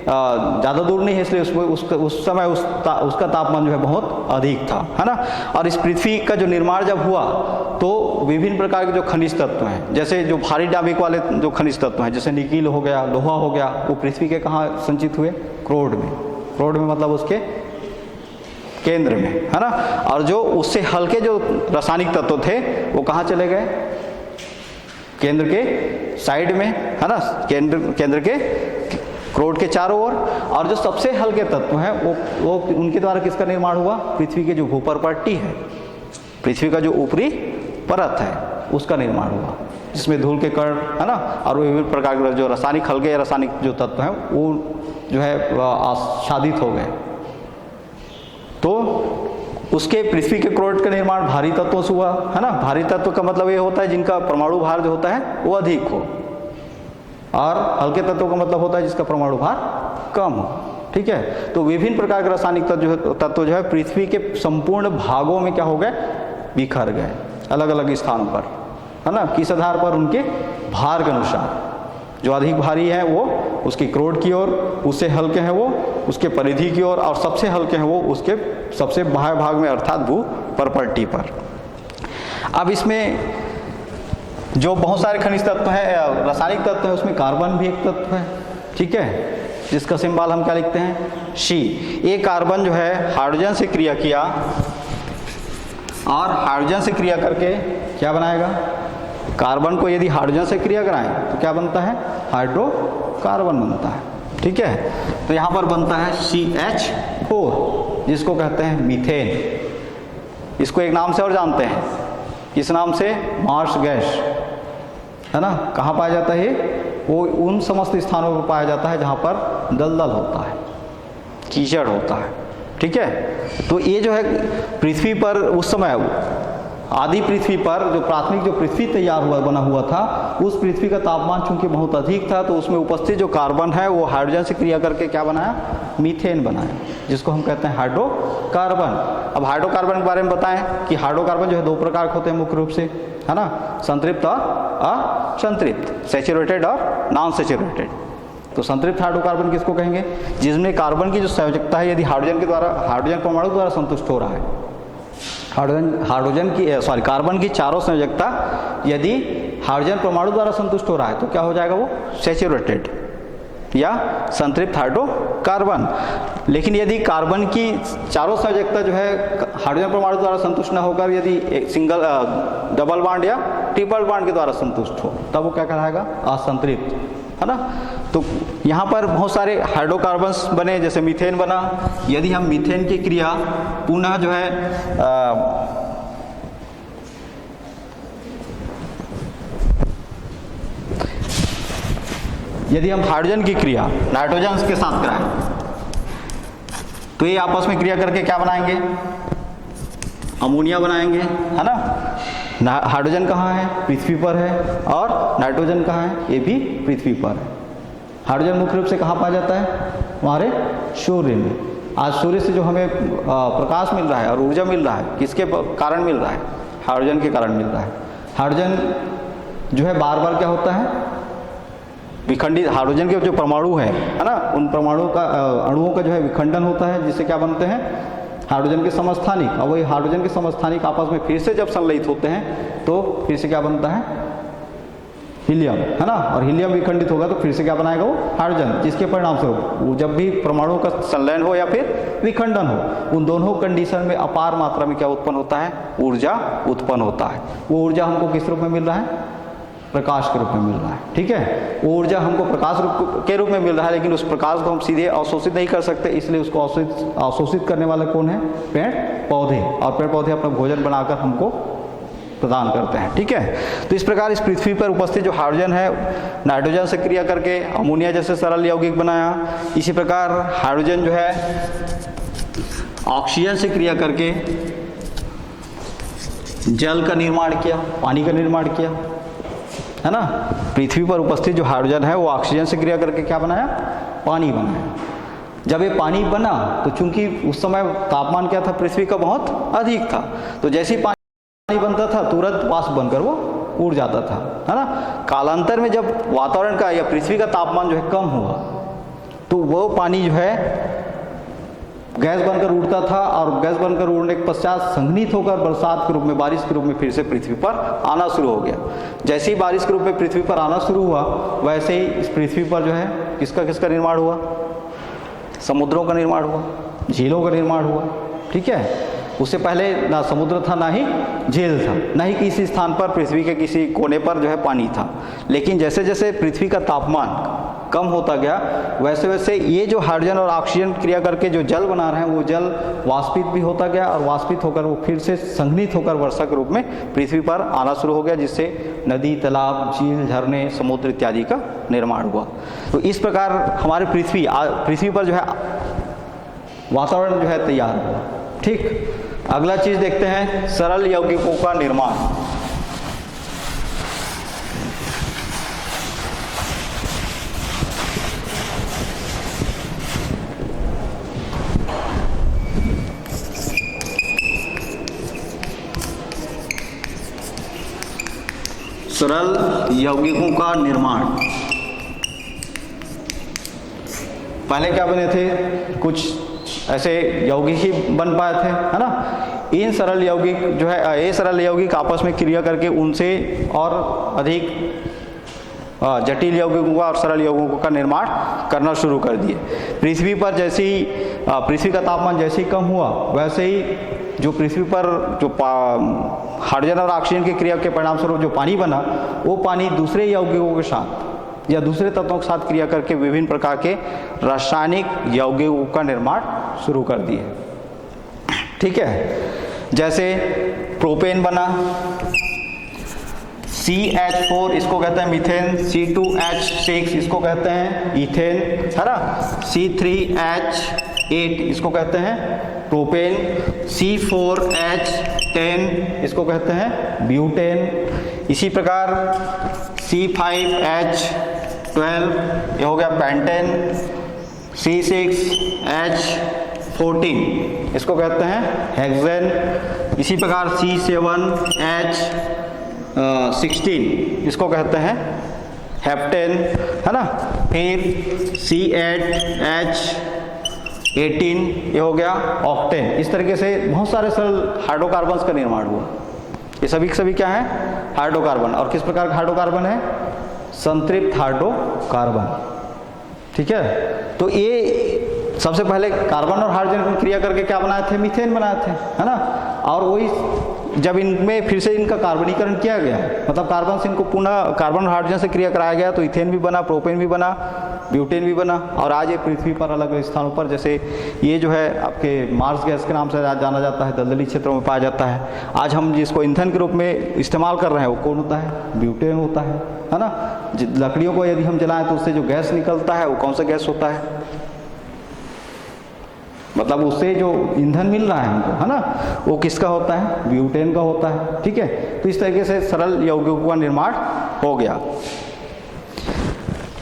ज़्यादा दूर नहीं है, इसलिए उस समय उसका तापमान जो है बहुत अधिक था, है ना। और इस पृथ्वी का जो निर्माण जब हुआ तो विभिन्न प्रकार के जो खनिज तत्व हैं, जैसे जो भारी डाबिक वाले जो खनिज तत्व हैं, जैसे निकिल हो गया, लोहा हो गया, वो पृथ्वी के कहाँ संचित हुए? क्रोड में। क्रोड में मतलब उसके केंद्र में, है ना। और जो उससे हल्के जो रासायनिक तत्व थे वो कहाँ चले गए? केंद्र के साइड में, है ना, केंद्र के क्रोड के चारों ओर। और जो सबसे हल्के तत्व हैं वो उनके द्वारा किसका निर्माण हुआ? पृथ्वी के जो भूपर पट्टी है, पृथ्वी का जो ऊपरी परत है उसका निर्माण हुआ, जिसमें धूल के कण, है ना, और विभिन्न प्रकार के जो रासायनिक हल्के रासायनिक जो तत्व हैं वो जो है आच्छादित हो गए। तो उसके पृथ्वी के क्रोड का निर्माण भारी तत्वों से हुआ, है ना। भारी तत्व का मतलब ये होता है जिनका परमाणु भार जो होता है वो अधिक हो, और हल्के तत्वों का मतलब होता है जिसका परमाणु भार कम हो। ठीक है, तो विभिन्न प्रकार के रासायनिक तत्व जो है पृथ्वी के संपूर्ण भागों में क्या हो गए? बिखर गए, अलग अलग स्थानों पर, है ना। किस आधार पर? उनके भार के अनुसार। जो अधिक भारी है वो उसके क्रोड की ओर, उससे हल्के हैं वो उसके परिधि की ओर, और सबसे हल्के हैं वो उसके सबसे बाह्य भाग में अर्थात भू परपट्टी पर। अब इसमें जो बहुत सारे खनिज तत्व हैं, रासायनिक तत्व है, उसमें कार्बन भी एक तत्व है। ठीक है, जिसका सिंबल हम क्या लिखते हैं? सी। ये कार्बन जो है हाइड्रोजन से क्रिया किया और हाइड्रोजन से क्रिया करके क्या बनाएगा? कार्बन को यदि हाइड्रोजन से क्रिया कराएं तो क्या बनता है? हाइड्रोकार्बन बनता है। ठीक है, तो यहाँ पर बनता है CH4, जिसको कहते हैं मीथेन। इसको एक नाम से और जानते हैं, इस नाम से मार्स गैस, है ना। कहाँ पाया जाता है? वो उन समस्त स्थानों पर पाया जाता है जहाँ पर दलदल होता है, कीचड़ होता है। ठीक है, तो ये जो है पृथ्वी पर उस समय आदि पृथ्वी पर जो प्राथमिक जो पृथ्वी तैयार हुआ बना हुआ था, उस पृथ्वी का तापमान चूंकि बहुत अधिक था, तो उसमें उपस्थित जो कार्बन है वो हाइड्रोजन से क्रिया करके क्या बनाया? मीथेन बनाया, जिसको हम कहते हैं हाइड्रोकार्बन। अब हाइड्रोकार्बन के बारे में बताएं कि हाइड्रोकार्बन जो है 2 प्रकार के होते हैं मुख्य रूप से, है ना, संतृप्त और असंतृप्त, सैचुरेटेड और नॉन सैचुरेटेड। तो संतृप्त हाइड्रोकार्बन किसको कहेंगे? जिसमें कार्बन की जो संयोजकता है यदि हाइड्रोजन परमाणु द्वारा संतुष्ट हो रहा है, कार्बन की चारों संयोजकता यदि हाइड्रोजन परमाणु द्वारा संतुष्ट हो रहा है तो क्या हो जाएगा? वो सैचुरेटेड या संतृप्त हाइड्रोकार्बन। लेकिन यदि कार्बन की चारों संयोजकता जो है हाइड्रोजन परमाणु द्वारा संतुष्ट न होकर यदि एक सिंगल डबल बॉन्ड या ट्रिपल बॉन्ड के द्वारा संतुष्ट हो, तब वो क्या कहलाएगा? असंतृप्त, है ना। तो यहाँ पर बहुत सारे हाइड्रोकार्बन्स बने, जैसे मीथेन बना। यदि हम मीथेन की क्रिया पुनः जो है यदि हम हाइड्रोजन की क्रिया नाइट्रोजन के साथ कराएं तो ये आपस में क्रिया करके क्या बनाएंगे, अमोनिया बनाएंगे, है ना। हाइड्रोजन कहाँ है, पृथ्वी पर है, और नाइट्रोजन कहाँ है, ये भी पृथ्वी पर है। हाइड्रोजन मुख्य रूप से कहाँ पाया जाता है, हमारे सूर्य में। आज सूर्य से जो हमें प्रकाश मिल रहा है और ऊर्जा मिल रहा है, किसके कारण मिल रहा है, हाइड्रोजन के कारण मिल रहा है। हाइड्रोजन जो है बार बार क्या होता है, विखंडित, हाइड्रोजन के जो परमाणु है ना, उन परमाणु का अणुओं का जो है विखंडन होता है, जिससे क्या बनते हैं, हाइड्रोजन के समस्थानिक। और वही हाइड्रोजन के समस्थानिक आपस में फिर से जब संलयित होते हैं तो फिर से क्या बनता है, हीलियम, है ना। और हीलियम विखंडित होगा तो फिर से क्या बनाएगा वो, हाइड्रोजन, जिसके परिणाम स्वरूप जब भी परमाणुओं का संलयन हो या फिर विखंडन हो, उन दोनों कंडीशन में अपार मात्रा में क्या उत्पन्न होता है, ऊर्जा उत्पन्न होता है। वो ऊर्जा हमको किस रूप में मिल रहा है, प्रकाश के रूप में मिल रहा है। ठीक है, वो ऊर्जा हमको प्रकाश के रूप में मिल रहा है, लेकिन उस प्रकाश को हम सीधे अवशोषित नहीं कर सकते, इसलिए उसको अवशोषित करने वाले कौन है, पेड़ पौधे। और पेड़ पौधे अपना भोजन बनाकर हमको प्रदान करते हैं। ठीक है, तो इस प्रकार इस पृथ्वी पर उपस्थित जो हाइड्रोजन है, नाइट्रोजन से क्रिया करके अमोनिया जैसे सरल यौगिक बनाया। इसी प्रकार हाइड्रोजन जो है ऑक्सीजन से क्रिया करके जल का निर्माण किया, पानी का निर्माण किया, है ना। पृथ्वी पर उपस्थित जो हाइड्रोजन है वो ऑक्सीजन से क्रिया करके क्या बनाया, पानी बनाया। जब ये पानी बना तो चूंकि उस समय तापमान क्या था, पृथ्वी का बहुत अधिक था, तो जैसे ही पानी बनता था तुरंत वाष्प बनकर वो उड़ जाता था, है ना। कालांतर में जब वातावरण का या पृथ्वी का तापमान जो है कम हुआ तो वो पानी जो है गैस बनकर उड़ता था, और गैस बनकर उड़ने के पश्चात संघनित होकर बरसात के रूप में, बारिश के रूप में फिर से पृथ्वी पर आना शुरू हो गया। जैसे ही बारिश के रूप में पृथ्वी पर आना शुरू हुआ, वैसे ही इस पृथ्वी पर जो है किसका किसका निर्माण हुआ, समुद्रों का निर्माण हुआ, झीलों का निर्माण हुआ। ठीक है, उससे पहले ना समुद्र था, ना ही झील था, ना ही किसी स्थान पर पृथ्वी के किसी कोने पर जो है पानी था। लेकिन जैसे जैसे पृथ्वी का तापमान कम होता गया, वैसे वैसे ये जो हाइड्रोजन और ऑक्सीजन क्रिया करके जो जल बना रहे हैं, वो जल वाष्पित भी होता गया, और वाष्पित होकर वो फिर से संघनित होकर वर्षा के रूप में पृथ्वी पर आना शुरू हो गया, जिससे नदी, तालाब, झील, झरने, समुद्र इत्यादि का निर्माण हुआ। तो इस प्रकार हमारे पृथ्वी पर जो है वातावरण जो है तैयार हुआ। ठीक, अगला चीज देखते हैं, सरल यौगिकों का निर्माण। सरल यौगिकों का निर्माण, पहले क्या बने थे, कुछ ऐसे यौगिक ही बन पाए थे, है ना। इन सरल यौगिक जो है, ये सरल यौगिक आपस में क्रिया करके उनसे और अधिक जटिल यौगिकों का और सरल यौगिकों का निर्माण करना शुरू कर दिए। पृथ्वी पर जैसे ही पृथ्वी का तापमान जैसे ही कम हुआ, वैसे ही जो पृथ्वी पर जो हाइड्रोजन और ऑक्सीजन की क्रिया के परिणाम स्वरूप जो पानी बना, वो पानी दूसरे यौगिकों के साथ या दूसरे तत्वों के साथ क्रिया करके विभिन्न प्रकार के रासायनिक यौगिकों का निर्माण शुरू कर दिए। ठीक है, जैसे प्रोपेन बना, CH4 इसको कहते हैं मीथेन, C2H6 इसको कहते हैं इथेन, है ना, C3H8 इसको कहते हैं प्रोपेन, C4H10 इसको कहते हैं ब्यूटेन। इसी प्रकार C5H12 ये हो गया पेंटेन, C6H14 इसको कहते हैं हेक्सेन। इसी प्रकार C7H16 इसको कहते हैं हेप्टेन, है ना। फिर C8H18 ये हो गया ऑक्टेन। इस तरीके से बहुत सारे सरल हाइड्रोकार्बन्स का निर्माण हुआ। ये सभी के सभी क्या है, हाइड्रोकार्बन। और किस प्रकार का हाइड्रोकार्बन है, संतृप्त हाइड्रोकार्बन। ठीक है, तो ये सबसे पहले कार्बन और हाइड्रोजन की क्रिया करके क्या बनाए थे, मीथेन बनाए थे, है ना। और वही जब इनमें फिर से इनका कार्बनीकरण किया गया, मतलब कार्बन से इनको पुनः कार्बन और हाइड्रोजन से क्रिया कराया गया, तो इथेन भी बना, प्रोपेन भी बना, ब्यूटेन भी बना। और आज ये पृथ्वी पर अलग अलग स्थानों पर, जैसे ये जो है आपके मार्स गैस के नाम से जाना जाता है, दलदली क्षेत्रों में पाया जाता है। आज हम जिसको ईंधन के रूप में इस्तेमाल कर रहे हैं वो कौन होता है, ब्यूटेन होता है ना। लकड़ियों को यदि हम जलाएं तो उससे जो गैस निकलता है वो कौन सा गैस होता है, मतलब उससे जो ईंधन मिल रहा है हमको, है ना, वो किसका होता है, ब्यूटेन का होता है। ठीक है, तो इस तरीके से सरल यौगिकों का निर्माण हो गया।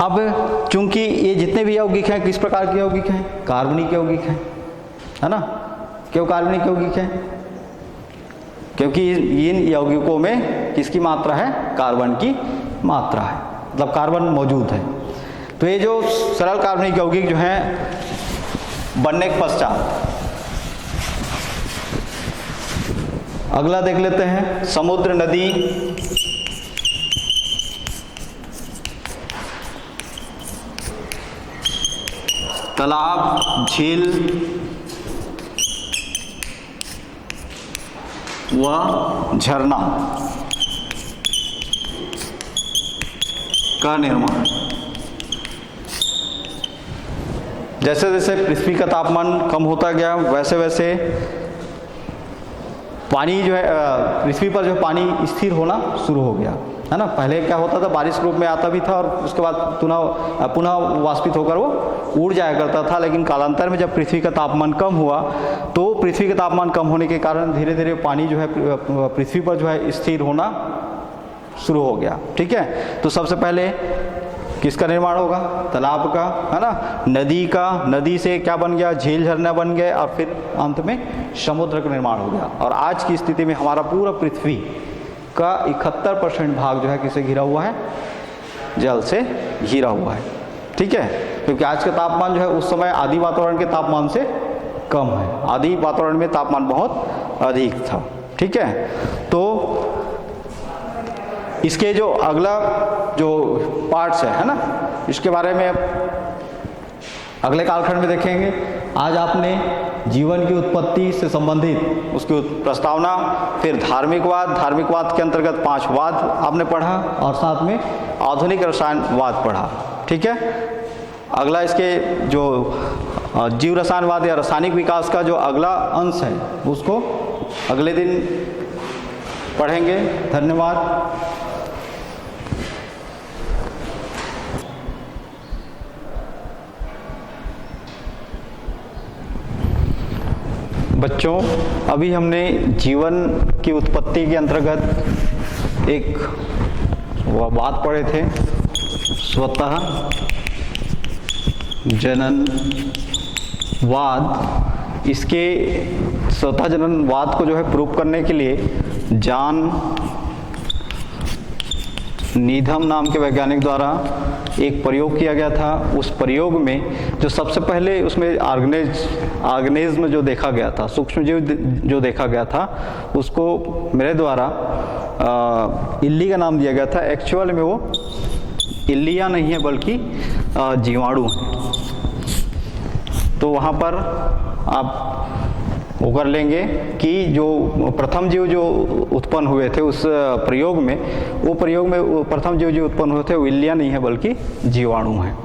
अब चूंकि ये जितने भी यौगिक हैं किस प्रकार के यौगिक हैं, कार्बनिक यौगिक हैं, है ना। क्यों कार्बनिक यौगिक हैं? क्योंकि इन यौगिकों में किसकी मात्रा है, कार्बन की मात्रा है, मतलब कार्बन मौजूद है। तो ये जो सरल कार्बनिक यौगिक जो हैं बनने के पश्चात, अगला देख लेते हैं, समुद्र, नदी, तालाब, झील व झरना का निर्माण। जैसे जैसे पृथ्वी का तापमान कम होता गया वैसे वैसे पानी जो है पृथ्वी पर जो पानी स्थिर होना शुरू हो गया, है ना। पहले क्या होता था, बारिश रूप में आता भी था और उसके बाद पुनः वाष्पित होकर वो उड़ जाया करता था। लेकिन कालांतर में जब पृथ्वी का तापमान कम हुआ तो पृथ्वी का तापमान कम होने के कारण धीरे धीरे पानी जो है पृथ्वी पर जो है स्थिर होना शुरू हो गया। ठीक है, तो सबसे पहले किसका निर्माण होगा, तालाब का, है ना, नदी का, नदी से क्या बन गया, झील, झरना बन गए और फिर अंत में समुद्र का निर्माण हो गया। और आज की स्थिति में हमारा पूरा पृथ्वी का 71% भाग जो है किससे घिरा हुआ है, जल से घिरा हुआ है। ठीक है, क्योंकि आज का तापमान जो है उस समय आदि वातावरण के तापमान से कम है, आदि वातावरण में तापमान बहुत अधिक था। ठीक है, तो इसके जो अगला जो पार्ट्स है ना, इसके बारे में अगले कालखंड में देखेंगे। आज आपने जीवन की उत्पत्ति से संबंधित उसकी प्रस्तावना, फिर धार्मिकवाद, धार्मिकवाद के अंतर्गत 5 वाद आपने पढ़ा और साथ में आधुनिक रसायनवाद पढ़ा। ठीक है, अगला इसके जो जीव रसायनवाद या रासायनिक विकास का जो अगला अंश है उसको अगले दिन पढ़ेंगे। धन्यवाद। बच्चों, अभी हमने जीवन की उत्पत्ति के अंतर्गत एक बात पढ़े थे, स्वतः जननवाद। इसके स्वतः जननवाद को जो है प्रूव करने के लिए जॉन नीधम नाम के वैज्ञानिक द्वारा एक प्रयोग किया गया था। उस प्रयोग में जो सबसे पहले उसमें ऑर्गेनिज्म जो देखा गया था, सूक्ष्मजीव जो देखा गया था, उसको मेरे द्वारा इल्ली का नाम दिया गया था। एक्चुअल में वो इल्लियाँ नहीं है बल्कि जीवाणु हैं। तो वहाँ पर आप वो कर लेंगे कि जो प्रथम जीव जो उत्पन्न हुए थे उस प्रयोग में, वो प्रयोग में प्रथम जीव जो उत्पन्न हुए थे वो इल्लियाँ नहीं है बल्कि जीवाणु हैं।